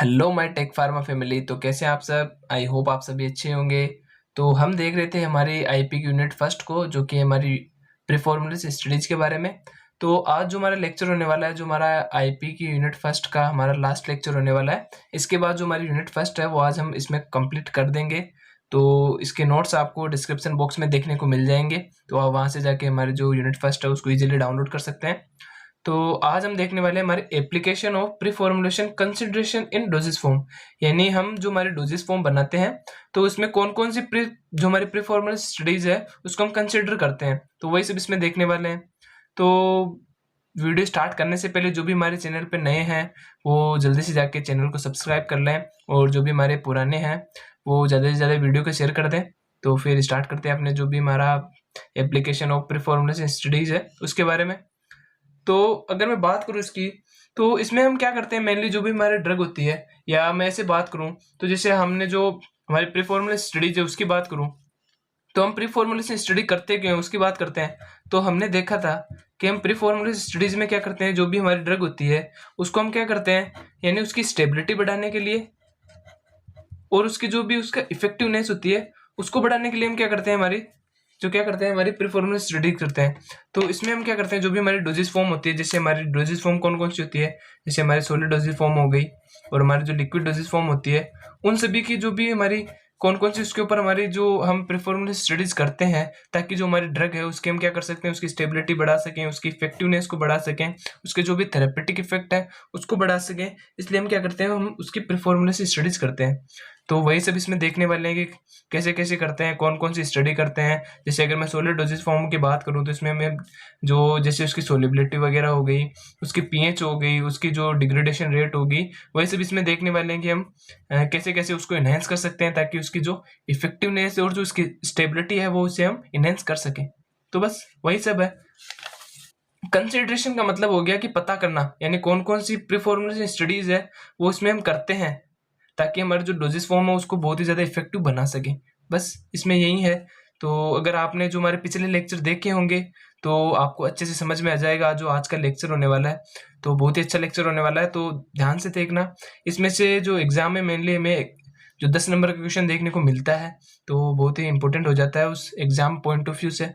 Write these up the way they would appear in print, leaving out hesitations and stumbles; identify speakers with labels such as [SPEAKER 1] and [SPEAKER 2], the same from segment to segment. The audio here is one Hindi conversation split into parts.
[SPEAKER 1] Hello my tech pharma family. तो कैसे हैं आप सब? आई होप आप सभी अच्छे होंगे। तो हम देख रहे थे हमारी आईपी की यूनिट फर्स्ट को, जो कि हमारी प्रीफॉर्मुलेशन स्टडीज के बारे में। तो आज जो हमारा लेक्चर होने वाला है, जो हमारा आईपी की यूनिट फर्स्ट का हमारा लास्ट लेक्चर होने वाला है। इसके बाद जो हमारी यूनिट फर्स्ट है वो आज हम इसमें कंप्लीट कर देंगे। तो इसके नोट्स आपको डिस्क्रिप्शन बॉक्स में देखने को मिल जाएंगे, तो आप वहाँ से जाके हमारी जो यूनिट फर्स्ट है उसको ईजिली डाउनलोड कर सकते हैं। तो आज हम देखने वाले हैं हमारे application of preformulation consideration in doses form. यानी हम जो हमारे डोजेस फॉर्म बनाते हैं तो उसमें कौन कौन सी जो हमारी प्रीफॉर्मुलेशन स्टडीज है उसको हम कंसिडर करते हैं, तो वही सब इसमें देखने वाले हैं। तो वीडियो स्टार्ट करने से पहले जो भी हमारे चैनल पे नए हैं वो जल्दी से जाके चैनल को सब्सक्राइब कर लें, और जो भी हमारे पुराने हैं वो ज़्यादा से ज़्यादा वीडियो को शेयर कर दें। तो फिर स्टार्ट करते हैं अपने जो भी हमारा एप्लीकेशन ऑफ प्रीफॉर्मुलेशन स्टडीज है उसके बारे में। तो अगर मैं बात करूँ इसकी, तो इसमें हम क्या करते हैं, मेनली जो भी हमारी ड्रग होती है, या मैं ऐसे बात करूँ तो जैसे हमने जो हमारी प्रीफॉर्मुलेशन स्टडीज है उसकी बात करूँ, तो हम प्रीफॉर्मुलेशन स्टडी करते क्यों हैं उसकी बात करते हैं। तो हमने देखा था कि हम प्रीफॉर्मुलेशन स्टडीज में क्या करते हैं, जो भी हमारी ड्रग होती है उसको हम क्या करते हैं, यानी उसकी स्टेबिलिटी बढ़ाने के लिए और उसकी जो भी उसका इफेक्टिवनेस होती है उसको बढ़ाने के लिए हम क्या करते हैं, हमारी प्रीफॉर्मुलेशन स्टडी करते हैं। तो इसमें हम क्या करते हैं, जो भी हमारी डोजेस फॉर्म होती है, जैसे हमारी डोजेस फॉर्म कौन कौन सी होती है, जैसे हमारी सॉलिड डोजेस फॉर्म हो गई और हमारी जो लिक्विड डोजेस फॉर्म होती है, उन सभी की जो भी हमारी कौन कौन सी उसके ऊपर हमारी जो हम प्रीफॉर्मुलेशन स्टडीज करते हैं, ताकि जो हमारी ड्रग है उसके हम क्या कर सकते हैं, उसकी स्टेबिलिटी बढ़ा सकें, उसकी इफेक्टिवनेस को बढ़ा सकें, उसके जो भी थेरेपेटिक इफेक्ट है उसको बढ़ा सकें। इसलिए हम क्या करते हैं, हम उसकी प्रीफॉर्मुलेशन स्टडीज करते हैं। तो वही सब इसमें देखने वाले हैं कि कैसे कैसे करते हैं, कौन कौन सी स्टडी करते हैं। जैसे अगर मैं सॉलिड डोजेस फॉर्म की बात करूँ तो इसमें हमें जो जैसे उसकी सोलिबिलिटी वगैरह हो गई, उसकी पीएच हो गई, उसकी जो डिग्रेडेशन रेट होगी, वही सब इसमें देखने वाले हैं कि हम कैसे कैसे उसको इन्हेंस कर सकते हैं, ताकि उसकी जो इफेक्टिवनेस और जो उसकी स्टेबिलिटी है वो उसे हम इन्हेंस कर सकें। तो बस वही सब है। कंसिडरेशन का मतलब हो गया कि पता करना, यानी कौन कौन सी प्रीफॉर्मुलेशन स्टडीज है वो इसमें हम करते हैं, ताकि हमारे जो डोजेस फॉर्म है उसको बहुत ही ज़्यादा इफेक्टिव बना सके। बस इसमें यही है। तो अगर आपने जो हमारे पिछले लेक्चर देखे होंगे तो आपको अच्छे से समझ में आ जाएगा जो आज का लेक्चर होने वाला है। तो बहुत ही अच्छा लेक्चर होने वाला है, तो ध्यान से देखना। इसमें से जो एग्जाम में मेनली हमें जो 10 नंबर का क्वेश्चन देखने को मिलता है, तो बहुत ही इंपॉर्टेंट हो जाता है उस एग्जाम पॉइंट ऑफ व्यू से।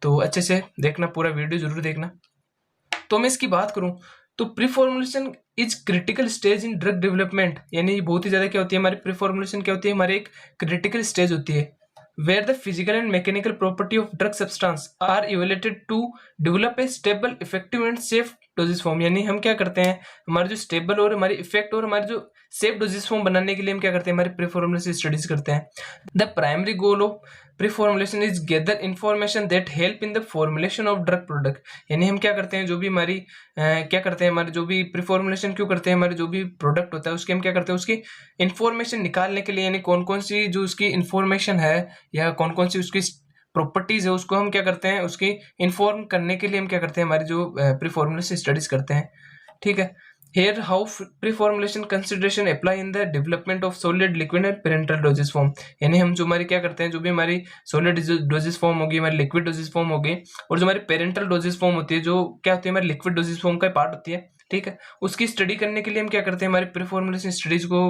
[SPEAKER 1] तो अच्छे से देखना, पूरा वीडियो जरूर देखना। तो मैं इसकी बात करूं तो preformulation is critical stage in drug development, यानी बहुत ही ज्यादा क्या होती है हमारी प्रीफॉर्मुलेशन, क्या होती है हमारी एक क्रिटिकल स्टेज होती है, where the physical and mechanical property of drug substance are evaluated to develop a stable, effective and safe dosage form। यानी हम क्या करते हैं, हमारे जो स्टेबल और हमारी इफेक्ट और हमारे जो सेफ डोजेज फॉर्म बनाने के लिए हम क्या करते हैं, हमारी प्रीफॉर्मुलेशन स्टडीज करते हैं। The primary goal of preformulation is gather information that help in the formulation of drug product. यानी हम क्या करते हैं, जो भी हमारी क्या करते हैं, हमारे जो भी प्रीफॉर्मुलेशन क्यों करते हैं, हमारे जो भी प्रोडक्ट होता है उसके हम क्या करते हैं, उसकी इन्फॉर्मेशन निकालने के लिए, यानी कौन कौन सी जो उसकी इन्फॉर्मेशन है या कौन कौन सी उसकी प्रॉपर्टीज है उसको हम क्या करते हैं, उसकी इन्फॉर्म करने के लिए हम क्या करते हैं, हमारी जो प्रीफॉर्मुलेशन स्टडीज करते हैं। ठीक है। Here how pre-formulation consideration apply in the development of solid, liquid and parenteral dosage form। यानी हम जो हमारी क्या करते हैं, जो भी हमारी solid dosage form होगी, हमारी liquid dosage form होगी, और जो हमारी parenteral dosage form होती है, जो क्या होती है हमारी liquid dosage form का पार्ट होती है। ठीक है। उसकी स्टडी करने के लिए हम क्या करते हैं, हमारी प्रीफॉर्मुलेशन स्टडीज को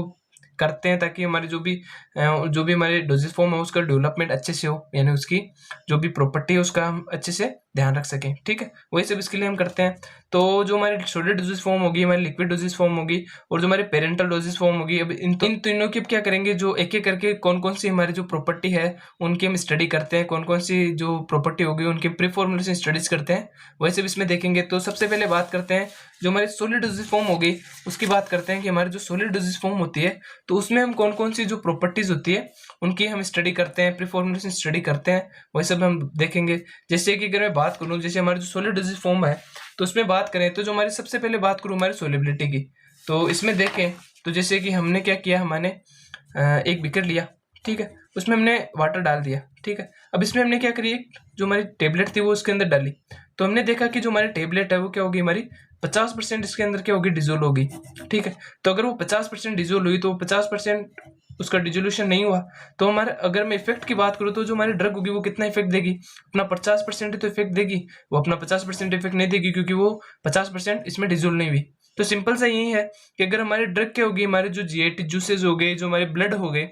[SPEAKER 1] करते हैं, ताकि हमारी जो भी हमारे डोजेज फॉर्म है उसका डेवलपमेंट अच्छे से हो, यानी उसकी जो भी प्रॉपर्टी है उसका हम अच्छे से ध्यान रख सकें। ठीक है। वही सब इसके लिए हम करते हैं। तो जो हमारी सॉलिड डोजेज फॉर्म होगी, हमारी लिक्विड डोजेज फॉर्म होगी, और जो हमारी पेरेंटल डोजेज फॉर्म होगी, अब इन तीनों की क्या करेंगे, जो एक एक करके कौन कौन सी हमारी जो प्रॉपर्टी है उनकी हम स्टडी करते हैं, कौन कौन सी जो प्रॉपर्टी होगी उनकी प्रीफॉर्मुलेशन स्टडीज करते हैं, वही सब इसमें देखेंगे। तो सबसे पहले बात करते हैं जो हमारी सॉलिड डोजेज फॉर्म होगी उसकी बात करते हैं कि हमारी जो सॉलिड डोजेज फॉर्म होती है तो उसमें हम कौन कौन सी जो प्रॉपर्टीज होती है उनकी हम स्टडी करते हैं, प्रीफॉर्मुलेशन स्टडी करते हैं, वही सब हम देखेंगे। जैसे कि अगर मैं बात करूं, जैसे हमारी जो सॉलिड डोजेज फॉर्म है तो उसमें बात करें तो जो हमारी सबसे पहले बात करूं हमारी सोलिबिलिटी की, तो इसमें देखें तो जैसे कि हमने क्या किया, हमने एक बीकर लिया। ठीक है। उसमें हमने वाटर डाल दिया। ठीक है। अब इसमें हमने क्या करी, जो हमारी टेबलेट थी वो उसके अंदर डाली, तो हमने देखा कि जो हमारी टेबलेट है वो क्या होगी, हमारी 50% इसके अंदर क्या होगी, डिजोल्व होगी। ठीक है। तो अगर वो 50% डिजोल्व हुई तो 50% उसका डिजोल्यूशन नहीं हुआ, तो हमारे अगर मैं इफेक्ट की बात करूँ तो जो हमारी ड्रग होगी वो कितना इफेक्ट देगी, अपना 50% तो इफेक्ट देगी, वो अपना 50% इफेक्ट नहीं देगी, क्योंकि वो 50% इसमें डिजोल्व नहीं हुई। तो सिंपल सा यही है कि अगर हमारे ड्रग क्या होगी, हमारे जो जीआईटी जूसेज हो गए, जो हमारे ब्लड हो गए,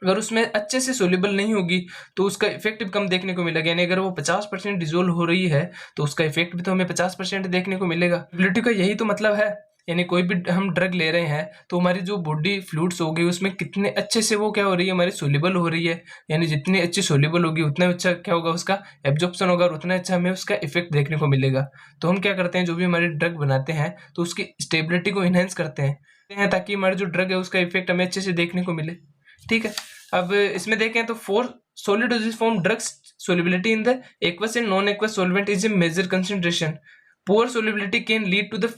[SPEAKER 1] अगर उसमें अच्छे से सोल्यूबल नहीं होगी तो उसका इफेक्ट भी कम देखने को मिलेगा। यानी अगर वो 50% डिजोल्व हो रही है तो उसका इफेक्ट भी तो हमें 50% देखने को मिलेगा। एबिलिटी का यही तो मतलब है। यानी कोई भी हम ड्रग ले रहे हैं तो हमारी जो बॉडी फ्लूइड्स हो गई उसमें कितने अच्छे से वो क्या हो रही है, हमारी सोल्यूबल हो रही है। यानी जितनी अच्छी सोल्यूबल होगी उतना अच्छा क्या होगा, उसका एब्जॉर्प्शन होगा और उतना अच्छा हमें उसका इफेक्ट देखने को मिलेगा। तो हम क्या करते हैं, जो भी हमारे ड्रग बनाते हैं तो उसकी स्टेबिलिटी को इनहेंस करते हैं ताकि हमारा जो ड्रग है उसका इफेक्ट हमें अच्छे से देखने को मिले। ठीक है, अब इसमें देखें तो for solid dosage form drugs solubility in the aqueous and non-aqueous solvent is a major concentration. Poor solubility can lead to the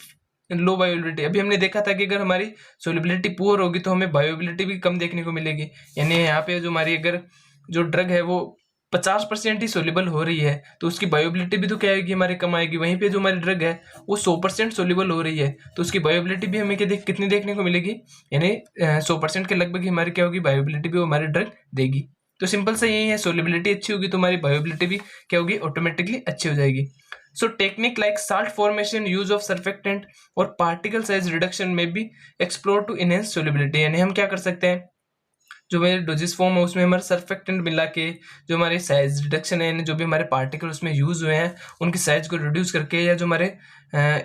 [SPEAKER 1] लो बायोबिलिटी। अभी हमने देखा था कि अगर हमारी सोलिबिलिटी पुअर होगी तो हमें बायोबिलिटी भी कम देखने को मिलेगी। यानी यहाँ पे जो हमारी अगर जो ड्रग है वो 50% ही सोल्यूबल हो रही है तो उसकी बायोबिलिटी भी तो क्या आएगी, हमारे कम आएगी। वहीं पे जो हमारी ड्रग है वो 100% सोल्यूबल हो रही है तो उसकी बायोबिलिटी भी हमें कितनी देखने को मिलेगी, यानी 100% के लगभग ही हमारी क्या होगी, बायोबिलिटी भी वो हमारी ड्रग देगी। तो सिंपल सा यही है, सोल्यूबिलिटी अच्छी होगी तो हमारी बायोबिलिटी भी क्या होगी, ऑटोमेटिकली अच्छी हो जाएगी। So technique like salt formation, use of surfactant और particle size reduction में भी explored to enhance solubility। यानी हम क्या कर सकते हैं, जो मेरे डोजेस फॉर्म है उसमें हमारे सर्फेक्टेंट मिला के जो हमारे साइज रिडक्शन है, यानी जो भी हमारे पार्टिकल उसमें यूज हुए हैं उनकी साइज को रिड्यूस करके, या जो हमारे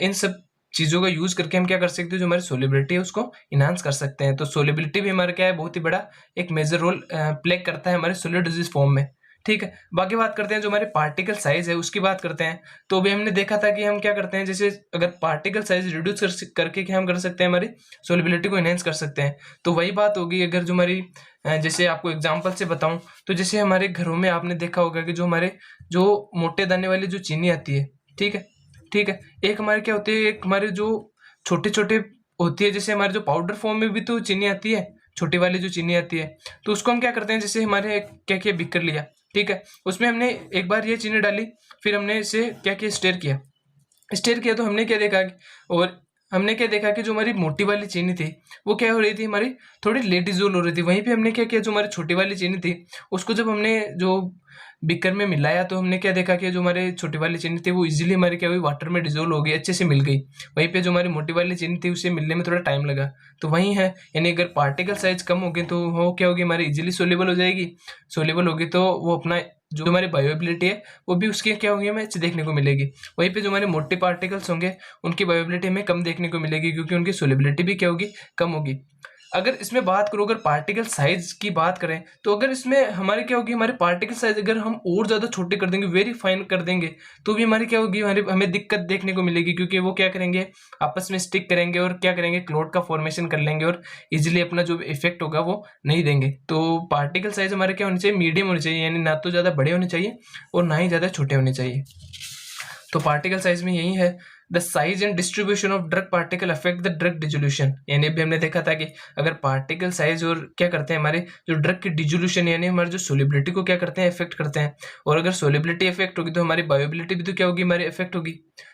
[SPEAKER 1] इन सब चीज़ों का यूज करके हम क्या कर सकते हैं, जो हमारी सोलिबिलिटी है उसको इनहांस कर सकते हैं। तो सोलिबिलिटी भी हमारा क्या है, बहुत ही बड़ा एक मेजर रोल प्ले करता है हमारे सोलिड डोजेस फॉर्म में। ठीक है, बाकी बात करते हैं जो हमारे पार्टिकल साइज है उसकी बात करते हैं। तो अभी हमने देखा था कि हम क्या करते हैं, जैसे अगर पार्टिकल साइज रिड्यूस करके क्या हम कर सकते हैं, हमारी सोलिबिलिटी को इनहेंस कर सकते हैं। तो वही बात होगी अगर जो हमारी जैसे आपको एग्जांपल से बताऊं तो जैसे हमारे घरों में आपने देखा होगा कि जो हमारे जो मोटे दाने वाली जो चीनी आती है, ठीक है ठीक है, एक हमारे क्या होती है, एक हमारे जो छोटे छोटे होती है, जैसे हमारे जो पाउडर फॉर्म में भी तो चीनी आती है, छोटी वाली जो चीनी आती है। तो उसको हम क्या करते हैं, जैसे हमारे क्या किया, बिकर लिया, ठीक है, उसमें हमने एक बार ये चीनी डाली, फिर हमने इसे क्या किया, स्टेयर किया तो हमने क्या देखा और हमने क्या देखा कि जो हमारी मोटी वाली चीनी थी वो क्या हो रही थी, हमारी थोड़ी लेट डिजोल्व हो रही थी। वहीं पे हमने क्या किया, जो हमारी छोटी वाली चीनी थी उसको जब हमने जो बीकर में मिलाया तो हमने क्या देखा कि जो हमारे छोटी वाली चीनी थी वो इजीली हमारी क्या हुई, वाटर में डिजोल्व हो गई, अच्छे से मिल गई। वहीं पे जो हमारी मोटी वाली चीनी थी उसे मिलने में थोड़ा टाइम लगा। तो वही है, यानी अगर पार्टिकल साइज कम होगी तो वो क्या होगी, हमारी इजीली सोल्यूबल हो जाएगी। सोल्यूबल होगी तो वो अपना जो हमारी बायोबिलिटी है वो भी उसकी क्या होगी, हमें अच्छी देखने को मिलेगी। वहीं पे जो हमारे मोटे पार्टिकल्स होंगे उनकी बायोबिलिटी हमें कम देखने को मिलेगी क्योंकि उनकी सोल्यूबिलिटी भी क्या होगी, कम होगी। अगर इसमें बात करो, अगर पार्टिकल साइज की बात करें तो अगर इसमें हमारे क्या होगी, हमारे पार्टिकल साइज अगर हम और ज़्यादा छोटे कर देंगे, वेरी फाइन कर देंगे, तो भी हमारी क्या होगी, हमें दिक्कत देखने को मिलेगी क्योंकि वो क्या करेंगे, आपस में स्टिक करेंगे और क्या करेंगे, क्लोट का फॉर्मेशन कर लेंगे और इजीली अपना जो इफेक्ट होगा वो नहीं देंगे। तो पार्टिकल साइज हमारे क्या होने चाहिए, मीडियम होने चाहिए, यानी ना तो ज़्यादा बड़े होने चाहिए और ना ही ज़्यादा छोटे होने चाहिए। तो पार्टिकल साइज में यही है, the size and distribution of drug particle affect the drug dissolution. यानी अभी हमने देखा था कि अगर पार्टिकल साइज और क्या करते हैं, हमारे जो ड्रग की डिजोल्यूशन यानी हमारे जो सोलिबिलिटी को क्या करते हैं, इफेक्ट करते हैं। और अगर सोलिबिलिटी इफेक्ट होगी तो हमारी बायोबिलिटी भी तो क्या होगी, हमारी इफेक्ट होगी।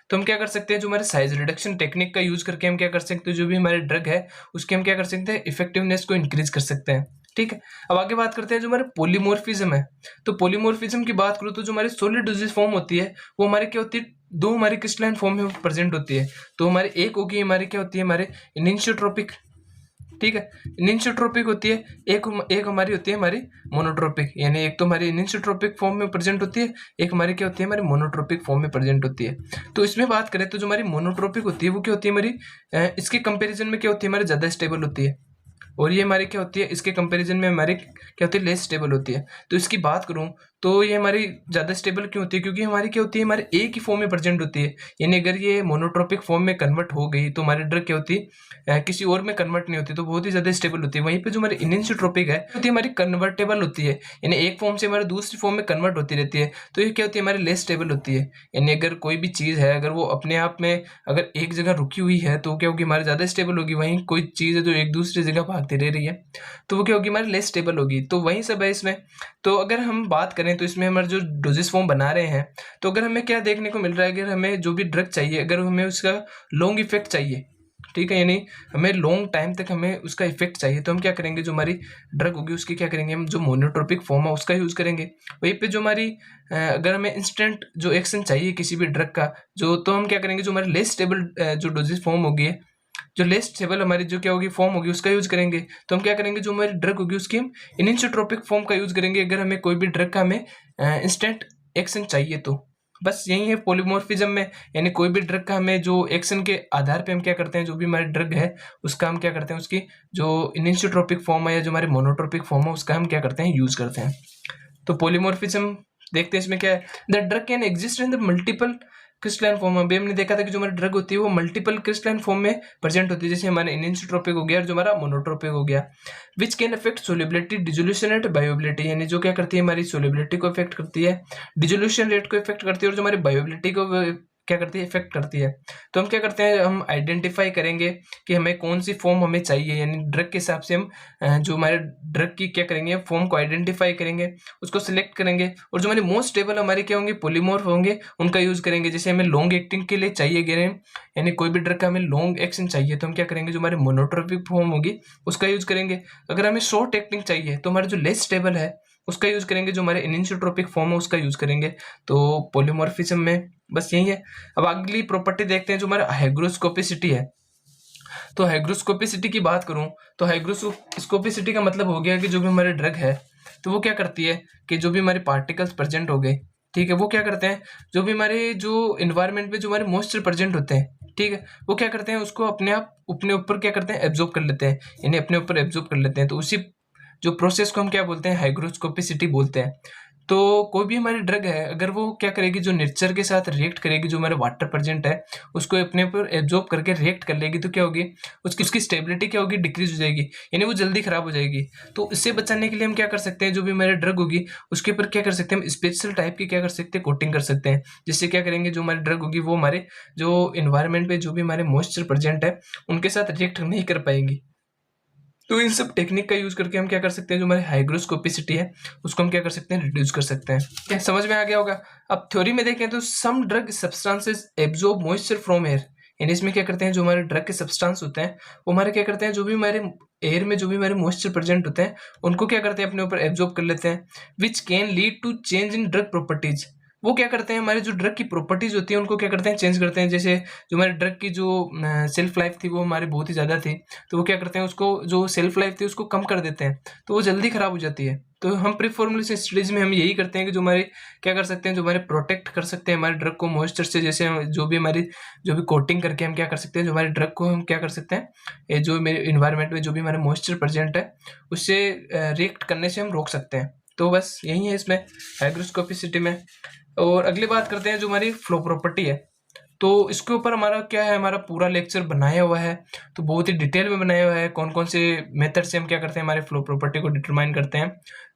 [SPEAKER 1] तो हम क्या कर सकते हैं, जो हमारे साइज रिडक्शन टेक्निक का यूज करके हम क्या कर सकते हैं, जो भी हमारे ड्रग है उसके हम क्या कर सकते हैं, इफेक्टिवनेस को इंक्रीज कर सकते हैं। ठीक है, अब आगे बात करते हैं जो हमारे पोलीमोर्फिज्म है। तो पोलीमोर्फिज्म की बात करूँ तो जो हमारी सॉलिड डोजेज फॉर्म होती है वो हमारी क्या होती है, दो हमारी क्रिस्टलाइन फॉर्म में प्रेजेंट होती है। तो हमारे एक होगी हमारी क्या होती है, हमारे इनिशियोट्रोपिक, ठीक है, इनिशियोट्रोपिक होती है, एक हमारी होती है हमारी मोनोट्रोपिक। यानी एक तो हमारी इनिशियोट्रोपिक फॉर्म में प्रेजेंट होती है, एक हमारी क्या होती है, हमारी मोनोट्रोपिक फॉर्म में प्रेजेंट होती है। तो इसमें बात करें तो जो हमारी मोनोट्रोपिक होती है वो क्या होती है, हमारी इसके कंपेरिजन में क्या होती है, हमारी ज़्यादा स्टेबल होती है। और ये हमारी क्या होती है, इसके कंपैरिजन में हमारी क्या होती है, लेस स्टेबल होती है। तो इसकी बात करूं तो ये हमारी ज़्यादा स्टेबल क्यों होती है, क्योंकि हमारी क्या होती है, हमारे एक ही फॉर्म में प्रेजेंट होती है। यानी अगर ये मोनोट्रोपिक फॉर्म में कन्वर्ट हो गई तो हमारी ड्रग क्या होती है, किसी और में कन्वर्ट नहीं होती, तो बहुत ही ज़्यादा स्टेबल होती है। वहीं पे जो हमारी इनिशियोट्रोपिक है होती है हमारी कन्वर्टेबल होती है, यानी एक फॉर्म से हमारे दूसरी फॉर्म में कन्वर्ट होती रहती है। तो ये क्या होती है, हमारी लेस स्टेबल होती है। यानी अगर कोई भी चीज़ है अगर वो अपने आप में अगर एक जगह रुकी हुई है तो क्या होगी, हमारी ज़्यादा स्टेबल होगी। वहीं कोई चीज़ है जो एक दूसरी जगह भागती रह रही है तो वो क्या होगी, हमारी लेस स्टेबल होगी। तो वहीं सब है इसमें। तो अगर हम बात करें तो इसमें हमारे जो डोजेस फॉर्म बना रहे हैं तो अगर हमें क्या देखने को मिल रहा है, अगर हमें जो भी ड्रग चाहिए, अगर हमें उसका लॉन्ग इफेक्ट चाहिए, ठीक है, यानी हमें लॉन्ग टाइम तक हमें उसका इफेक्ट चाहिए, तो हम क्या करेंगे, जो हमारी ड्रग होगी उसकी क्या करेंगे, हम जो मोनोट्रोपिक फॉर्म है उसका यूज करेंगे। वहीं पे जो हमारी अगर हमें इंस्टेंट जो एक्शन चाहिए किसी भी ड्रग का, जो तो हम क्या करेंगे, जो हमारी लेस स्टेबल जो डोजेज फॉर्म होगी, जो लेस स्टेबल हमारी जो क्या होगी फॉर्म होगी उसका यूज करेंगे। तो हम क्या करेंगे, जो हमारी ड्रग होगी उसकी हम इनिशियोट्रोपिक फॉर्म का यूज करेंगे, अगर हमें कोई भी ड्रग का हमें इंस्टेंट एक्शन चाहिए तो। बस यही है पॉलीमॉर्फिज्म में, यानी कोई भी ड्रग का हमें जो एक्शन के आधार पे हम क्या करते हैं, जो भी हमारी ड्रग है उसका हम क्या करते हैं, उसकी जो इनिशियोट्रोपिक फॉर्म है या जो हमारे मोनोट्रोपिक फॉर्म है उसका हम क्या करते हैं, यूज करते हैं। तो पॉलीमॉर्फिज्म देखते हैं इसमें क्या है, the drug can exist in the multiple crystalline form. अभी हमने देखा था कि जो हमारी ड्रग होती है वो मल्टीपल क्रिस्टलाइन फॉर्म में प्रेजेंट होती है, जैसे हमारे इनिशियोट्रोपिक हो गया और जो हमारा मोनोट्रोपिक हो गया, which can affect solubility, dissolution and bioavailability, यानी जो क्या करती है, हमारी सोल्युबिलिटी को इफेक्ट करती है, डिसोल्यूशन रेट को इफेक्ट करती है और जो हमारी बायोएबिलिटी को क्या करती है, इफेक्ट करती है। तो हम क्या करते हैं, हम आइडेंटिफाई करेंगे कि हमें कौन सी फॉर्म हमें चाहिए, यानी ड्रग के हिसाब से हम जो हमारे ड्रग की क्या करेंगे, फॉर्म को आइडेंटिफाई करेंगे, उसको सिलेक्ट करेंगे और जो हमारे मोस्ट स्टेबल हमारे क्या होंगे, पॉलीमॉर्फ होंगे, उनका यूज करेंगे। जैसे हमें लॉन्ग एक्टिंग के लिए चाहिए गिरे, यानी कोई भी ड्रग का हमें लॉन्ग एक्शन चाहिए तो हम क्या करेंगे, जो हमारे मोनोट्रोपिक फॉर्म होगी उसका यूज करेंगे। अगर हमें शॉर्ट एक्टिंग चाहिए तो हमारा जो लेस स्टेबल है उसका यूज करेंगे, जो हमारे इनिशियोट्रोपिक फॉर्म है उसका यूज करेंगे। तो पॉलीमॉर्फिज्म में बस यही है। अब अगली प्रॉपर्टी देखते हैं, जो हमारा हाइग्रोस्कोपिसिटी है। तो हाइग्रोस्कोपिसिटी की बात करूं तो हाइग्रोस्कोपिसिटी का मतलब हो गया कि जो भी हमारे ड्रग है तो वो क्या करती है कि जो भी हमारे पार्टिकल्स प्रेजेंट हो गए, ठीक है, वो क्या करते हैं, जो भी हमारे जो इन्वायरमेंट में जो हमारे मॉइस्चर प्रेजेंट होते हैं, ठीक है, वो क्या करते हैं, उसको अपने आप अपने ऊपर क्या करते हैं, एब्जॉर्ब कर लेते हैं, यानी अपने ऊपर एब्जॉर्ब कर लेते हैं। तो उसी जो प्रोसेस को हम क्या बोलते हैं, हाइग्रोस्कोपिसिटी बोलते हैं। तो कोई भी हमारी ड्रग है अगर वो क्या करेगी, जो नेचर के साथ रिएक्ट करेगी, जो हमारे वाटर प्रेजेंट है उसको अपने ऊपर एब्जॉर्ब करके रिएक्ट कर लेगी, तो क्या होगी, उसकी स्टेबिलिटी क्या होगी, डिक्रीज हो जाएगी, यानी वो जल्दी खराब हो जाएगी। तो इससे बचाने के लिए हम क्या कर सकते हैं, जो भी हमारी ड्रग होगी उसके ऊपर क्या कर सकते हैं, हम स्पेशल टाइप की क्या कर सकते हैं, कोटिंग कर सकते हैं, जिससे क्या करेंगे, जो हमारी ड्रग होगी वो हमारे जो इन्वायरमेंट पे जो भी हमारे मॉइस्चर प्रेजेंट है उनके साथ रिएक्ट नहीं कर पाएंगी। तो इन सब टेक्निक का यूज करके हम क्या कर सकते हैं, जो हमारी हाइग्रोस्कोपिसिटी है उसको हम क्या कर सकते हैं, रिड्यूस कर सकते हैं। क्या समझ में आ गया होगा। अब थ्योरी में देखें तो some drug substances absorb moisture from air, यानी इसमें क्या करते हैं, जो हमारे ड्रग के सब्सटेंस होते हैं वो हमारे क्या करते हैं, जो भी हमारे एयर में जो भी हमारे मॉइस्चर प्रेजेंट होते हैं उनको क्या करते हैं, अपने ऊपर एब्जॉर्ब कर लेते हैं, which can lead to change in drug properties. वो क्या करते हैं, हमारे जो ड्रग की प्रॉपर्टीज होती है उनको क्या करते हैं, चेंज करते हैं। जैसे जो हमारे ड्रग की जो सेल्फ लाइफ थी वो हमारी बहुत ही ज़्यादा थी, तो वो क्या करते हैं, उसको जो सेल्फ लाइफ थी उसको कम कर देते हैं, तो वो जल्दी खराब हो जाती है। तो हम प्रीफॉर्मुलेशन स्टडीज में हम यही करते हैं कि जो हमारे क्या कर सकते हैं, जो हमारे प्रोटेक्ट कर सकते हैं हमारे ड्रग को मॉइस्चर से, जैसे जो भी हमारी जो भी कोटिंग करके हम क्या कर सकते हैं, जो हमारे ड्रग को हम क्या कर सकते हैं, ये जो मेरे इन्वायरमेंट में जो भी हमारे मॉइस्चर प्रेजेंट है उससे रिएक्ट करने से हम रोक सकते हैं। तो बस यही है इसमें हाइग्रोस्कोपिसिटी में। और अगली बात करते हैं, जो हमारी फ्लो प्रॉपर्टी है, तो इसके ऊपर हमारा क्या है, हमारा पूरा लेक्चर बनाया हुआ है, तो बहुत ही डिटेल में बनाया हुआ है, कौन कौन से मेथड से हम क्या करते हैं, हमारे फ्लो प्रॉपर्टी को डिटरमाइन करते हैं।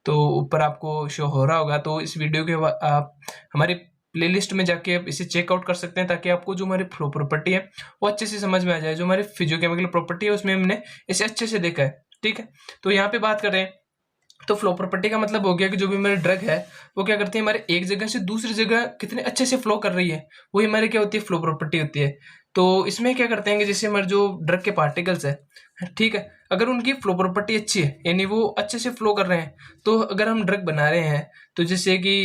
[SPEAKER 1] तो ऊपर आपको शो हो रहा होगा, तो इस वीडियो के आप हमारे प्लेलिस्ट में जाके आप इसे चेकआउट कर सकते हैं, ताकि आपको जो हमारी फ्लो प्रॉपर्टी है वो अच्छे से समझ में आ जाए। जो हमारी फिजियोकेमिकल प्रॉपर्टी है उसमें हमने इसे अच्छे से देखा है, ठीक है। तो यहाँ पे बात करें तो फ्लो प्रॉपर्टी का मतलब हो गया कि जो भी हमारी ड्रग है वो क्या करती है, हमारे एक जगह से दूसरी जगह कितने अच्छे से फ्लो कर रही है, वही हमारी क्या होती है, फ्लो प्रॉपर्टी होती है। तो इसमें क्या करते हैं कि जैसे हमारे जो ड्रग के पार्टिकल्स है, ठीक है, अगर उनकी फ्लो प्रॉपर्टी अच्छी है, यानी वो अच्छे से फ्लो कर रहे हैं, तो अगर हम ड्रग बना रहे हैं, तो जैसे कि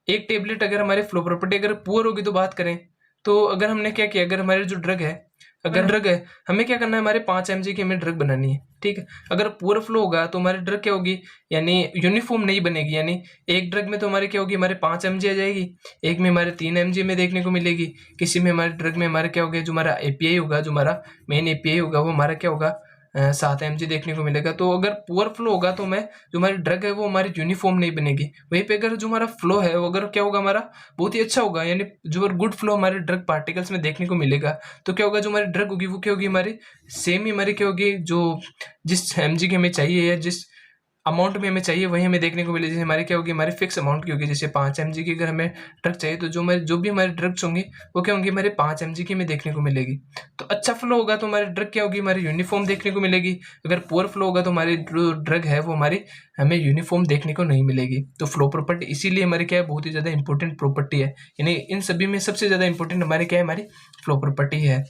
[SPEAKER 1] एक टेबलेट अगर हमारी फ्लो प्रॉपर्टी अगर पुअर होगी तो बात करें, तो अगर हमने क्या किया, अगर हमारी जो ड्रग है, अगर ड्रग है, हमें क्या करना है, हमारे 5 mg की हमें ड्रग बनानी है, ठीक है। अगर पूरा फ्लो होगा तो हमारी ड्रग क्या होगी, यानी यूनिफॉर्म नहीं बनेगी, यानी एक ड्रग में तो हमारे क्या होगी, हमारे 5 mg आ जाएगी, एक में हमारे 3 mg में देखने को मिलेगी, किसी में हमारे ड्रग में हमारे क्या होगा, जो हमारा एपीआई होगा, जो हमारा मेन एपीआई होगा वो हमारा क्या होगा, 7 mg देखने को मिलेगा। तो अगर पुअर फ्लो होगा तो मैं जो हमारी ड्रग है वो हमारी यूनिफॉर्म नहीं बनेगी। वहीं पे अगर जो हमारा फ्लो है वो अगर क्या होगा, हमारा बहुत ही अच्छा होगा, यानी जो गुड फ्लो हमारे ड्रग पार्टिकल्स में देखने को मिलेगा, तो क्या होगा, जो हमारी ड्रग होगी वो क्या होगी, हमारी सेम ही हमारी क्या होगी, जो जिस mg की हमें चाहिए या जिस अमाउंट में हमें चाहिए वही हमें देखने को मिले। जैसे हमारी क्या होगी, हमारी फिक्स अमाउंट की होगी, जैसे 5 mg की अगर हमें ड्रग चाहिए तो जो भी हमारी ड्रग्स होंगी वो क्या होंगी, हमारे 5 mg की हमें देखने को मिलेगी। तो अच्छा फ्लो होगा तो हमारी ड्रग क्या होगी, हमारी यूनिफॉर्म देखने को मिलेगी। अगर पुअर फ्लो होगा तो हमारी जो ड्रग है वो हमारी हमें यूनिफॉर्म देखने को नहीं मिलेगी। तो फ्लो प्रॉपर्टी इसीलिए हमारी क्या है, बहुत ही ज़्यादा इंपॉर्टेंट प्रॉपर्टी है, यानी इन सभी में सबसे ज़्यादा इंपॉर्टेंट हमारी क्या है, हमारी फ्लो प्रॉपर्टी है।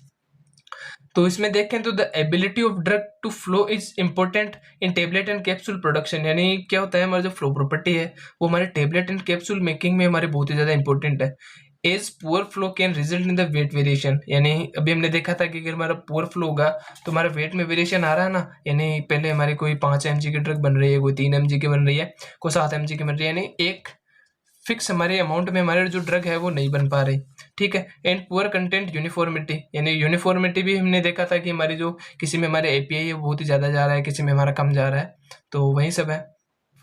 [SPEAKER 1] तो इसमें देखें तो the ability of drug to flow is important in tablet and capsule production, यानी क्या होता है हमारा जो फ्लो प्रॉपर्टी है वो हमारे टेबलेट एंड कैप्सूल मेकिंग में हमारे बहुत ही ज्यादा इंपॉर्टेंट है। As poor flow can result in the weight variation, यानी अभी हमने देखा था कि अगर हमारा पुअर फ्लो होगा तो हमारा वेट में वेरिएशन आ रहा है ना, यानी पहले हमारी कोई 5 mg की ड्रग बन रही है, कोई 3 mg की बन रही है, कोई 7 mg की बन रही है, यानी एक फिक्स हमारे अमाउंट में हमारे जो ड्रग है वो नहीं बन पा रही, ठीक है। एंड पुअर कंटेंट यूनिफॉर्मिटी, यानी यूनिफॉर्मिटी भी हमने देखा था कि हमारी जो किसी में हमारे एपीआई है वो बहुत ही ज्यादा जा रहा है, किसी में हमारा कम जा रहा है, तो वही सब है।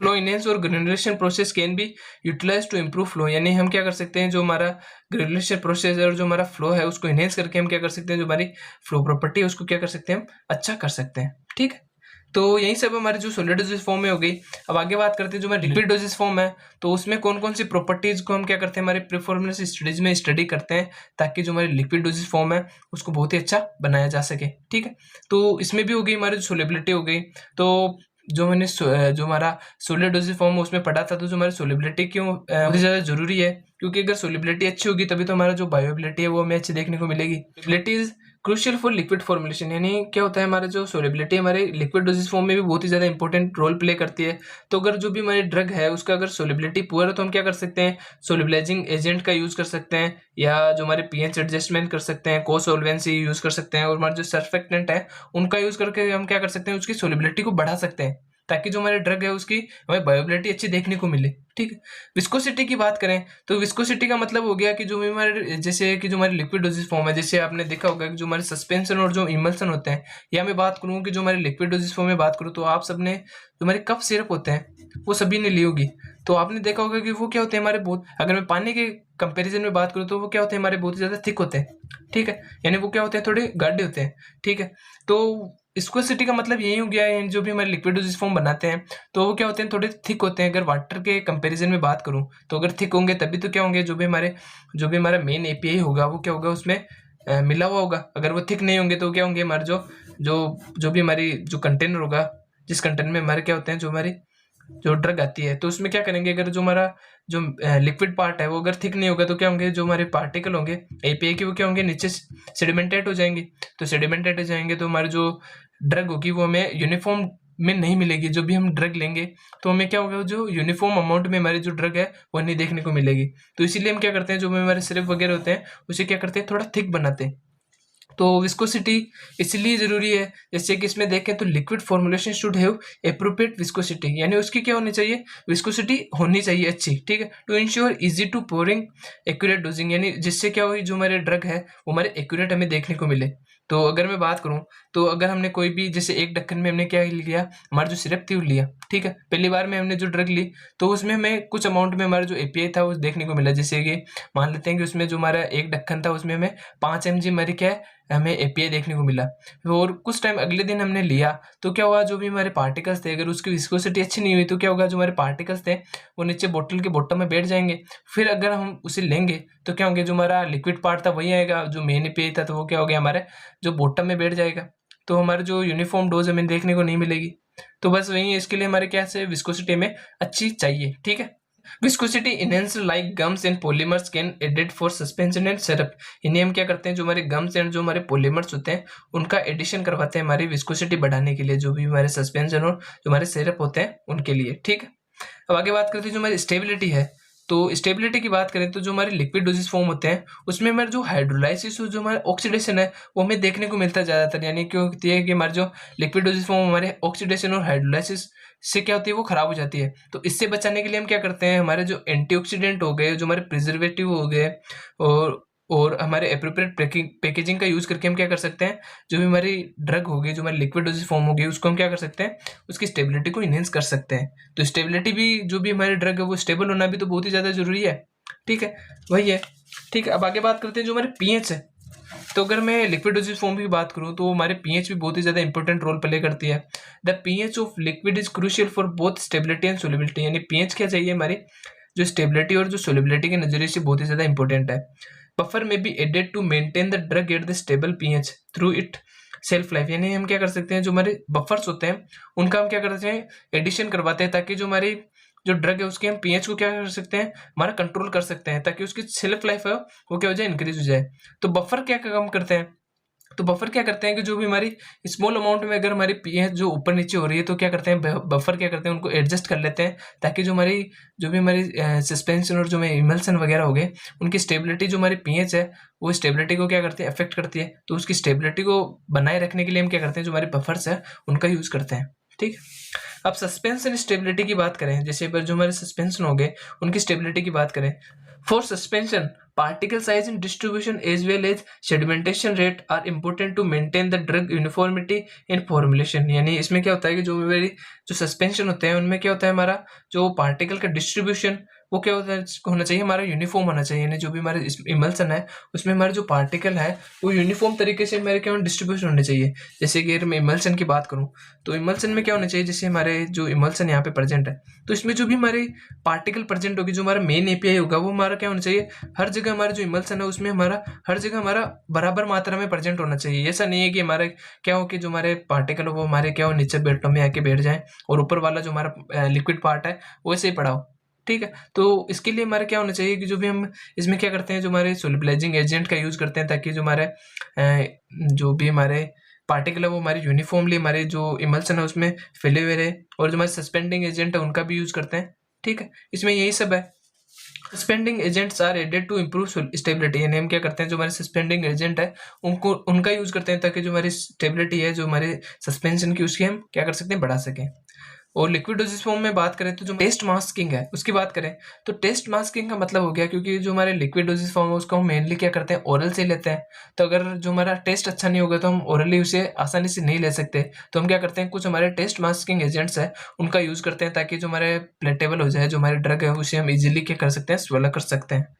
[SPEAKER 1] फ्लो इनहेंस और granulation process can be utilise to improve flow, यानी हम क्या कर सकते हैं जो हमारा ग्रेनुलेशन प्रोसेस और जो हमारा फ्लो है उसको इनहेंस करके हम क्या कर सकते हैं जो हमारी फ्लो प्रॉपर्टी है उसको क्या कर सकते हैं हम अच्छा कर सकते हैं, ठीक है। तो यही सब हमारी जो सॉलिड डोसेज फॉर्म में हो गई। अब आगे बात करते हैं जो हमारी लिक्विड डोसेज फॉर्म है, तो उसमें कौन कौन सी प्रॉपर्टीज को हम क्या करते हैं हमारे प्रीफॉर्मुलेशन स्टडीज में स्टडी करते हैं ताकि जो हमारी लिक्विड डोसेज फॉर्म है उसको बहुत ही अच्छा बनाया जा सके, ठीक है। तो इसमें भी हो गई हमारी जो सोलेबिलिटी हो गई, तो जो मैंने जो हमारा सॉलिड डोसेज फॉर्म है उसमें पढ़ा था, तो जो हमारी सोलेबिलिटी क्यों बहुत ज़्यादा जरूरी है, क्योंकि अगर सोलेबिलिटी अच्छी होगी तभी तो हमारा जो बायोएबिलिटी है वो हमें अच्छी देखने को मिलेगी। Solubility is crucial for liquid formulation, यानी क्या होता है हमारा जो सोलेबिलिटी हमारे लिक्विड डोसेज फॉर्म में भी बहुत ही ज्यादा इंपॉर्टेंट रोल प्ले करती है। तो अगर जो भी हमारी ड्रग है उसका अगर सोलेबिलिटी पुअर है तो हम क्या कर सकते हैं सोलिबलाइजिंग एजेंट का यूज कर सकते हैं, या जो हमारे पीएच एडजस्टमेंट कर सकते हैं, को सॉल्वेंसी यूज कर सकते हैं, और हमारे जो सर्फेक्टेंट है उनका यूज करके हम क्या कर सकते हैं उसकी सोलिबिलिटी को बढ़ा सकते हैं ताकि जो हमारे ड्रग है उसकी हमें बायोबिलिटी अच्छी देखने को मिले, ठीक है। विस्कोसिटी की बात करें तो विस्कोसिटी का मतलब हो गया कि जो हमारे जैसे कि जो हमारी लिक्विड डोसेज फॉर्म है, जैसे आपने देखा होगा कि जो हमारे सस्पेंशन और जो इमल्सन होते हैं, या मैं बात करूं कि जो हमारे लिक्विड डोसेज फॉर्म में बात करूं तो आप सबने जो हमारे कफ सिरप होते हैं वो सभी ने ली होगी, तो आपने देखा होगा कि वो क्या होते हैं हमारे बहुत, अगर मैं पानी के कंपैरिजन में बात करूं तो वो क्या होते हैं हमारे बहुत ही ज्यादा थिक होते हैं, ठीक है, यानी वो क्या होते हैं थोड़े गाढ़े होते हैं, ठीक है। तो विस्कोसिटी का मतलब यही हो गया है जो भी हमारे लिक्विड डोसेज फॉर्म बनाते हैं तो वो क्या होते हैं थोड़े थिक होते हैं। अगर वाटर के कंपैरिजन में बात करूं तो अगर थिक होंगे तभी तो क्या होंगे जो भी हमारा मेन एपीआई होगा वो क्या होगा उसमें मिला हुआ होगा। अगर वो थिक नहीं होंगे तो क्या होंगे हमारे जो जो जो भी हमारी जो कंटेनर होगा जिस कंटेनर में हमारे क्या होते हैं जो हमारी जो ड्रग आती है तो उसमें क्या करेंगे अगर जो हमारा जो लिक्विड पार्ट है वो अगर थिक नहीं होगा तो क्या होंगे जो हमारे पार्टिकल होंगे एपीआई के वो क्या होंगे नीचे सेडिमेंटेट हो जाएंगे। तो सेडिमेंटेट हो जाएंगे तो हमारी जो ड्रग होगी वो हमें यूनिफॉर्म में नहीं मिलेगी। जो भी हम ड्रग लेंगे तो हमें क्या होगा जो यूनिफॉर्म अमाउंट में हमारी जो ड्रग है वो नहीं देखने को मिलेगी। तो इसीलिए हम क्या करते हैं जो हमारे सिरप वगैरह होते हैं उसे क्या करते हैं थोड़ा थिक बनाते हैं। तो विस्कोसिटी इसलिए जरूरी है जैसे कि इसमें देखें तो liquid formulation should have appropriate viscosity, यानी उसकी क्या होनी चाहिए विस्कोसिटी होनी चाहिए अच्छी, ठीक है। To ensure easy to pouring accurate dosing, यानी जिससे क्या हो जो हमारे ड्रग है वो हमारे एक्यूरेट हमें देखने को मिले। तो अगर मैं बात करूं तो अगर हमने कोई भी जैसे एक ढक्कन में हमने क्या लिया हमारा जो सिरप थी वो लिया, ठीक है, पहली बार में हमने जो ड्रग ली तो उसमें हमें कुछ अमाउंट में हमारा जो एपीआई था वो देखने को मिला। जैसे कि मान लेते हैं कि उसमें जो हमारा एक ढक्कन था उसमें हमें 5 mg हमारी क्या है हमें एपीआई देखने को मिला। और कुछ टाइम अगले दिन हमने लिया तो क्या हुआ जो भी हमारे पार्टिकल्स थे अगर उसकी विस्कोसिटी अच्छी नहीं हुई तो क्या होगा जो हमारे पार्टिकल्स थे वो नीचे बोतल के बॉटम में बैठ जाएंगे। फिर अगर हम उसे लेंगे तो क्या होंगे जो हमारा लिक्विड पार्ट था वही आएगा, जो मेन एपीआई था तो वो क्या हो गया हमारे जो बॉटम में बैठ जाएगा। तो हमारे जो यूनिफॉर्म डोज हमें देखने को नहीं मिलेगी। तो बस वही है, इसके लिए हमारे क्या से विस्कोसिटी में अच्छी चाहिए, ठीक है। Viscosity enhancer like gums and polymers can added for suspension and syrup, इन्हें हम क्या करते हैं जो हमारे गम्स एंड जो हमारे पॉलीमर्स होते हैं उनका एडिशन करवाते हैं हमारी विस्कोसिटी बढ़ाने के लिए, जो भी हमारे सस्पेंशन और जो हमारे सिरप होते हैं उनके लिए, ठीक है। अब आगे बात करते हैं जो हमारी स्टेबिलिटी है। तो स्टेबिलिटी की बात करें तो जो हमारे लिक्विड डोसेज फॉर्म होते हैं उसमें हमारे जो हाइड्रोलाइसिस और जो हमारा ऑक्सीडेशन है वो हमें देखने को मिलता है ज़्यादातर, यानी क्या होती है कि हमारे जो लिक्विड डोसेज फॉर्म हमारे ऑक्सीडेशन और हाइड्रोलाइसिस से क्या होती है वो खराब हो जाती है। तो इससे बचाने के लिए हम क्या करते हैं हमारे जो एंटीऑक्सीडेंट हो गए जो हमारे प्रिजर्वेटिव हो गए और हमारे एप्रोप्रिएट पैकेजिंग का यूज करके हम क्या कर सकते हैं जो भी हमारी ड्रग होगी जो हमारी लिक्विड डोसेज फॉर्म होगी उसको हम क्या कर सकते हैं उसकी स्टेबिलिटी को इनहेंस कर सकते हैं। तो स्टेबिलिटी भी जो भी हमारी ड्रग है वो स्टेबल होना भी तो बहुत ही ज्यादा जरूरी है, ठीक है, वही है, ठीक है। अब आगे बात करते हैं जो हमारे पीएच है। तो अगर मैं लिक्विड डोसेज फॉर्म की बात करूं तो हमारे पीएच भी बहुत ही ज्यादा इंपॉर्टेंट रोल प्ले करती है। The pH of liquid is crucial for both stability and solubility, यानी पीएच क्या चाहिए हमारी जो स्टेबिलिटी और जो सोलिबिलिटी के नजरिए से बहुत ही ज्यादा इंपॉर्टेंट है। Buffer may be added to maintain the drug at the stable pH through it shelf life, यानी हम क्या कर सकते हैं जो हमारे बफर्स होते हैं उनका हम क्या करते हैं एडिशन करवाते हैं ताकि जो हमारी जो ड्रग है उसके हम पीएच को क्या कर सकते हैं हमारा कंट्रोल कर सकते हैं ताकि उसकी सेल्फ लाइफ है वो क्या हो जाए इंक्रीज हो जाए। तो बफर क्या काम करते हैं तो बफर क्या करते हैं कि जो भी हमारी स्मॉल अमाउंट में अगर हमारी पीएच जो ऊपर नीचे हो रही है तो क्या करते हैं बफर क्या करते हैं उनको एडजस्ट कर लेते हैं, ताकि जो भी हमारी सस्पेंशन और जो इमल्सन वगैरह हो गए उनकी स्टेबिलिटी जो हमारी पीएच है वो स्टेबिलिटी को क्या करती है, अफेक्ट करती है। तो उसकी स्टेबिलिटी को बनाए रखने के लिए हम क्या करते हैं, जो हमारे बफर्स है उनका यूज करते हैं। ठीक है, अब सस्पेंशन स्टेबिलिटी की बात करें, जैसे जो हमारे सस्पेंशन हो गए उनकी स्टेबिलिटी की बात करें। For suspension particle size and distribution as well as sedimentation rate are important to maintain the drug uniformity in formulation। यानी इसमें क्या होता है कि जो मेरी जो सस्पेंशन होते हैं उनमें क्या होता है, हमारा जो पार्टिकल का डिस्ट्रीब्यूशन वो क्या होना चाहिए, हमारा यूनिफॉर्म होना चाहिए। यानी जो भी हमारे इमल्सन है उसमें हमारे जो पार्टिकल है वो यूनिफॉर्म तरीके से हमारे क्या डिस्ट्रीब्यूशन होने चाहिए। जैसे कि अगर मैं इमल्सन की बात करूँ तो इमल्सन में क्या होना चाहिए, जैसे हमारे जो इमल्सन यहाँ पे प्रेजेंट है तो इसमें जो भी हमारे पार्टिकल प्रेजेंट होगी, जो हमारा मेन एपीआई होगा वो हमारा क्या होना चाहिए, हर जगह हमारा जो इमल्सन है उसमें हमारा हर जगह हमारा बराबर मात्रा में प्रेजेंट होना चाहिए। ऐसा नहीं है कि हमारे क्या हो कि जो हमारे पार्टिकल हो वो हमारे क्या हो नीचे बेल्टों में आके बैठ जाए और ऊपर वाला जो हमारा लिक्विड पार्ट है वो ऐसे ही पड़ा हो। ठीक है, तो इसके लिए हमारे क्या होना चाहिए कि जो भी हम इसमें क्या करते हैं, जो हमारे सोलिबलाइजिंग एजेंट का यूज करते हैं, ताकि जो हमारे जो भी हमारे पार्टिकल है वो हमारी यूनिफॉर्मली हमारे जो इमल्सन है उसमें फैले हुए रहे, और जो हमारे सस्पेंडिंग एजेंट है उनका भी यूज करते हैं। ठीक है, इसमें यही सब है। Suspending agents are added to improve stability, यानी हम क्या करते हैं, जो हमारे सस्पेंडिंग एजेंट है उनका यूज करते हैं ताकि जो हमारी स्टेबिलिटी है जो हमारे सस्पेंशन की उसकी हम क्या कर सकते हैं, बढ़ा सकें। और लिक्विड डोसेज फॉर्म में बात करें तो जो टेस्ट मास्किंग है उसकी बात करें तो टेस्ट मास्किंग का मतलब हो गया, क्योंकि जो हमारे लिक्विड डोसेज फॉर्म है उसको हम मेनली क्या करते हैं, ओरल से लेते हैं। तो अगर जो हमारा टेस्ट अच्छा नहीं होगा तो हम ओरली उसे आसानी से नहीं ले सकते, तो हम क्या करते हैं, कुछ हमारे टेस्ट मास्किंग एजेंट्स है उनका यूज करते हैं ताकि जो हमारे प्लेटेबल हो जाए, जो हमारे ड्रग है उसे हम इजिली क्या कर सकते हैं, स्वेलो कर सकते हैं।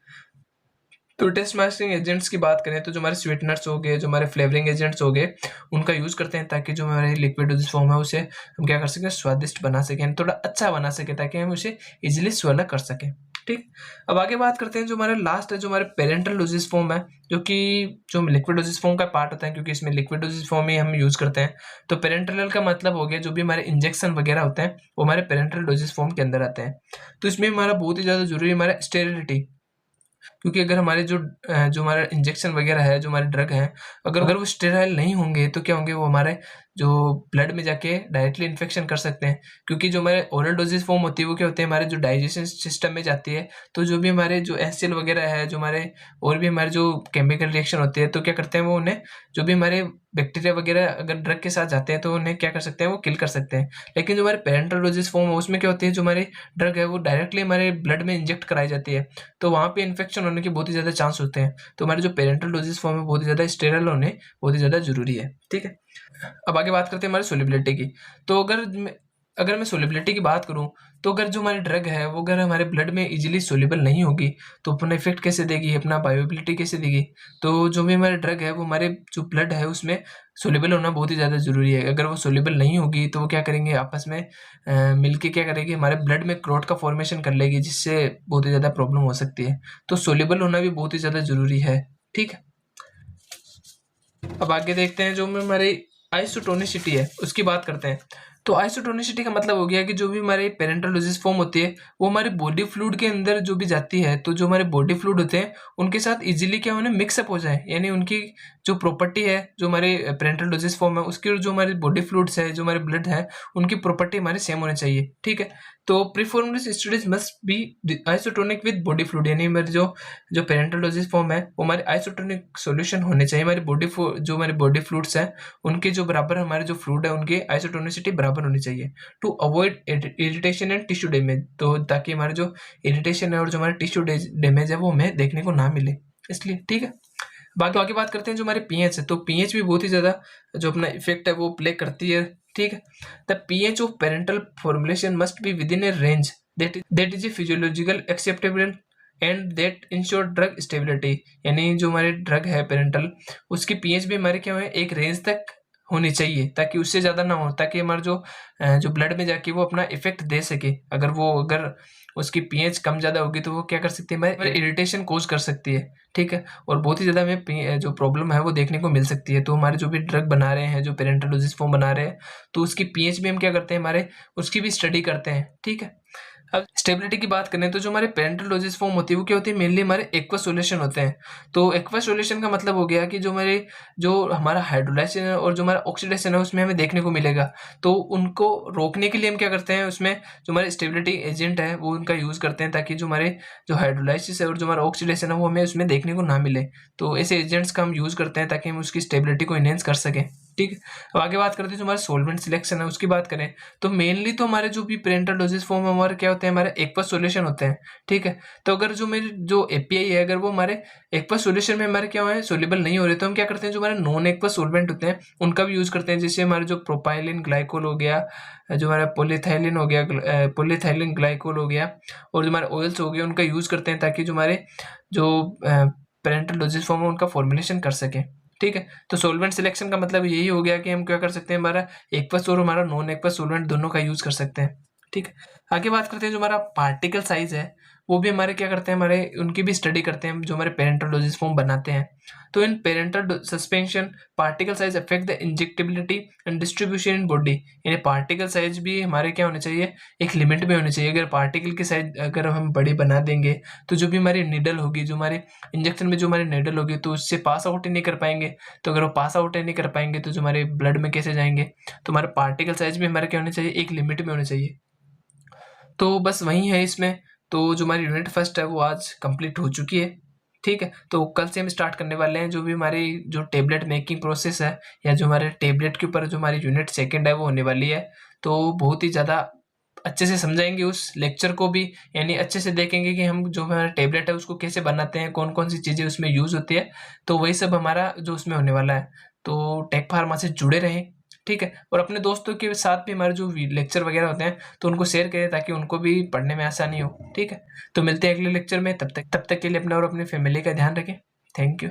[SPEAKER 1] तो टेस्ट मास्किंग एजेंट्स की बात करें तो जो हमारे स्वीटनर्स हो गए, जो हमारे फ्लेवरिंग एजेंट्स हो गए, उनका यूज करते हैं ताकि जो हमारे लिक्विड डोसेज फॉर्म है उसे हम क्या कर सकें, स्वादिष्ट बना सकें, थोड़ा अच्छा बना सके ताकि हम उसे इजिली स्वेलो कर सकें। ठीक, अब आगे बात करते हैं जो हमारे लास्ट है, जो हमारे पेरेंटल डोसेज फॉर्म है, जो कि जो लिक्विड डोसेज फॉर्म का पार्ट होता है, क्योंकि इसमें लिक्विड डोसेज फॉर्म ही हम यूज करते हैं। तो पेरेंटल का मतलब हो गया जो भी हमारे इंजेक्शन वगैरह होते हैं वो हमारे पेरेंटल डोसेज फॉर्म के अंदर आते हैं। तो इसमें हमारा बहुत ही ज्यादा जरूरी हमारा स्टेरिलिटी, क्योंकि अगर हमारे जो हमारा इंजेक्शन वगैरह है, जो हमारे ड्रग हैं, अगर वो स्टेराइल नहीं होंगे तो क्या होंगे, वो हमारे जो ब्लड में जाके डायरेक्टली इन्फेक्शन कर सकते हैं। क्योंकि जो हमारे ओरल डोजेज फॉर्म होती है वो क्या होते हैं, हमारे जो डाइजेशन सिस्टम में जाती है, तो जो भी हमारे जो एसिड वगैरह है, जो हमारे और भी हमारे जो केमिकल रिएक्शन होती है, तो क्या करते हैं वो उन्हें जो भी हमारे बैक्टीरिया वगैरह अगर ड्रग के साथ जाते हैं तो उन्हें क्या कर सकते हैं, वो किल कर सकते हैं। लेकिन जो हमारे पेरेंटल डोजेज फॉर्म है उसमें क्या होती है, जो हमारी ड्रग है वो डायरेक्टली हमारे ब्लड में इंजेक्ट कराई जाती है, तो वहाँ पे इन्फेक्शन होने के बहुत ही ज़्यादा चांस होते हैं। तो हमारे जो पेरेंटल डोजेज फॉर्म है बहुत ही ज़्यादा स्टेरल होने बहुत ही ज़्यादा जरूरी है। ठीक है, अब आगे बात करते हैं हमारे सोलिबिलिटी की। तो अगर मैं सोलिबिलिटी की बात करूं तो अगर जो हमारी ड्रग है वो अगर हमारे ब्लड में इजीली सोल्यूबल नहीं होगी तो अपना इफेक्ट कैसे देगी, अपना बायोएबिलिटी कैसे देगी। तो जो भी हमारी ड्रग है वो हमारे जो ब्लड है उसमें सोल्यूबल होना बहुत ही ज़्यादा ज़रूरी है। अगर वो सोल्यूबल नहीं होगी तो वो क्या करेंगे, आपस में मिलके क्या करेगी, हमारे ब्लड में क्लॉट का फॉर्मेशन कर लेगी, जिससे बहुत ही ज़्यादा प्रॉब्लम हो सकती है। तो सोल्यूबल होना भी बहुत ही ज़्यादा ज़रूरी है। ठीक है, अब आगे देखते हैं जो हमारी आइसोटोनिसिटी है उसकी बात करते हैं। तो आइसोटोनिसिटी का मतलब हो गया कि जो भी हमारे पेरेंटल डोसेज फॉर्म होती है वो हमारे बॉडी फ्लूइड के अंदर जो भी जाती है, तो जो हमारे बॉडी फ्लूइड होते हैं उनके साथ इजीली क्या उन्हें मिक्सअप हो जाए, यानी उनकी जो प्रॉपर्टी है जो हमारे पेरेंटल डोसेज फॉर्म है उसकी और जो हमारे बॉडी फ्लूइड्स है, जो हमारे ब्लड है, उनकी प्रॉपर्टी हमारी सेम होनी चाहिए। ठीक है, तो preformulation studies must be isotonic with body fluid, यानी हमारे जो पेरेंटल डोसेज फॉर्म है वो हमारे आइसोटोनिक सॉल्यूशन होने चाहिए। हमारी जो हमारे बॉडी फ्लूइड्स है उनके जो बराबर हमारे जो फ्लूइड है उनके आइसोटोनिसिटी बराबर होनी चाहिए to avoid irritation and tissue damage, तो ताकि हमारे जो इरिटेशन है और जो हमारे टिश्यू डैमेज है वो हमें देखने को ना मिले, इसलिए। ठीक है, बाकी आगे बात करते हैं जो हमारे पीएच है। तो पीएच भी बहुत ही ज्यादा जो अपना इफेक्ट है वो प्ले करती है। ठीक है, the pH of parental formulation must be with in A range that is a physiological acceptable and that ensure drug stability, यानी जो हमारे ड्रग है पेरेंटल उसकी पीएच भी हमारे क्या है एक रेंज तक होनी चाहिए, ताकि उससे ज़्यादा ना हो, ताकि हमारे जो ब्लड में जाके वो अपना इफेक्ट दे सके। अगर उसकी पीएच कम ज़्यादा होगी तो वो क्या कर सकती है, हमारे इरिटेशन कोज कर सकती है। ठीक है, और बहुत ही ज़्यादा हमें जो प्रॉब्लम है वो देखने को मिल सकती है। तो हमारे जो भी ड्रग बना रहे हैं, जो पेरेंटल डोसेज फॉर्म बना रहे हैं, तो उसकी पीएच भी हम क्या करते हैं, हमारे उसकी भी स्टडी करते हैं। ठीक है, अब स्टेबिलिटी की बात करें तो जो हमारे पेरेंटल डोजेज फॉर्म होती है वो क्या होती है, मेनली हमारे एक्वस सॉल्यूशन होते हैं। तो एक्वस सॉल्यूशन का मतलब हो गया कि जो हमारा हाइड्रोलाइजेशन है और जो हमारा ऑक्सीडेशन है उसमें हमें देखने को मिलेगा। तो उनको रोकने के लिए हम क्या करते हैं, उसमें जो हमारे स्टेबिलिटी एजेंट है वो उनका यूज करते हैं, ताकि जो हमारे जो हाइड्रोलाइसिस है और जो हमारा ऑक्सीडेशन है वो हमें उसमें देखने को ना मिले। तो ऐसे एजेंट्स का हम यूज करते हैं ताकि हम उसकी स्टेबिलिटी को इनहेंस कर सकें। ठीक है, अब आगे बात करते हैं जो हमारा सॉल्वेंट सिलेक्शन है उसकी बात करें तो मेनली तो हमारे जो भी पेरेंटल डोजेज फॉर्म हमारे क्या होते हैं, हमारे एक्वस सॉल्यूशन होते हैं। ठीक है, तो अगर जो मेरी जो एपीआई है अगर वो हमारे एक्वस सॉल्यूशन में हमारे क्या है सोल्यूबल नहीं हो रहे, तो हम क्या करते हैं जो हमारे नॉन एक्वस सॉल्वेंट होते हैं उनका भी यूज करते हैं। जैसे हमारे जो प्रोपाइलिन ग्लाइकोल हो गया, जो हमारा पोलिथाइलिन हो गया, पोलिथाइलिन ग्लाइकोल हो गया, और जो हमारे ऑयल्स हो गए उनका यूज करते हैं ताकि जो हमारे जो पेरेंटल डोजेज फॉर्म है उनका फॉर्मुलेशन कर सके। ठीक है, तो सोलवेंट सिलेक्शन का मतलब यही हो गया कि हम क्या कर सकते हैं, हमारा एक्वस और हमारा नॉन एक्वस सोलवेंट दोनों का यूज कर सकते हैं। ठीक है, आगे बात करते हैं जो हमारा पार्टिकल साइज है वो भी हमारे क्या करते हैं, हमारे उनकी भी स्टडी करते हैं जो हमारे पेरेंटल डोजेज फॉर्म बनाते हैं। तो in parenteral suspension particle size affect the injectability and distribution in body. यानी पार्टिकल साइज भी हमारे क्या होने चाहिए, एक लिमिट में होनी चाहिए। अगर पार्टिकल की साइज अगर हम बड़ी बना देंगे तो जो भी हमारी निडल होगी, जो हमारे इंजेक्शन में जो हमारी निडल होगी तो उससे पास आउट ही नहीं कर पाएंगे। तो अगर वो पास आउट ही नहीं कर पाएंगे तो जो हमारे ब्लड में कैसे जाएंगे। तो हमारे पार्टिकल साइज भी हमारे क्या होने चाहिए, एक लिमिट में होने चाहिए। तो बस वही है इसमें। तो जो हमारी यूनिट फर्स्ट है वो आज कंप्लीट हो चुकी है। ठीक है, तो कल से हम स्टार्ट करने वाले हैं जो भी हमारी जो टेबलेट मेकिंग प्रोसेस है, या जो हमारे टेबलेट के ऊपर जो हमारी यूनिट सेकंड है वो होने वाली है। तो बहुत ही ज़्यादा अच्छे से समझाएंगे उस लेक्चर को भी, यानी अच्छे से देखेंगे कि हम जो हमारा टेबलेट है उसको कैसे बनाते हैं, कौन कौन सी चीज़ें उसमें यूज़ होती है। तो वही सब हमारा जो उसमें होने वाला है। तो टेक फार्मा से जुड़े रहें। ठीक है, और अपने दोस्तों के साथ भी हमारे जो लेक्चर वगैरह होते हैं तो उनको शेयर करें ताकि उनको भी पढ़ने में आसानी हो। ठीक है, तो मिलते हैं अगले लेक्चर में, तब तक के लिए अपना और अपनी फैमिली का ध्यान रखें। Thank you.